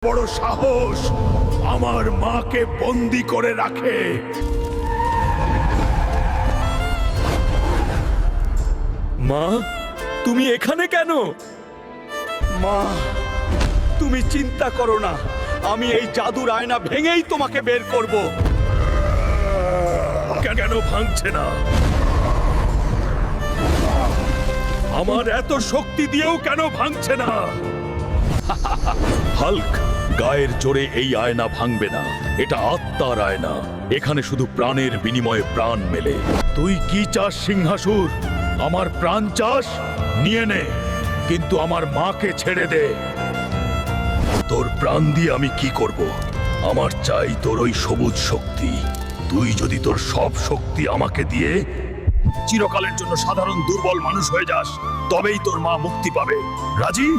বড় সাহস আমার মাকে বন্দি করে রাখে। মা, তুমি এখানে কেন? মা, তুমি চিন্তা করো না, আমি এই জাদুর আয়না ভেঙেই তোমাকে বের করব। কেন ভাঙছে না? আমার এত শক্তি দিয়েও কেন ভাঙছে না? হাল্ক, গায়ের জোরে এই আয়না ভাঙবে না। এটা আত্মার আয়না। এখানে শুধু প্রাণের বিনিময়ে প্রাণ মেলে। তুই কি চাস সিংহাসুর? আমার প্রাণ চাস? নিয়ে নে, কিন্তু আমার মাকে ছেড়ে দে। তোর প্রাণ দিয়ে আমি কি করব? আমার চাই তোর ওই সবুজ শক্তি। তুই যদি তোর সব শক্তি আমাকে দিয়ে চিরকালের জন্য সাধারণ দুর্বল মানুষ হয়ে যাস, তবেই তোর মা মুক্তি পাবে। রাজি?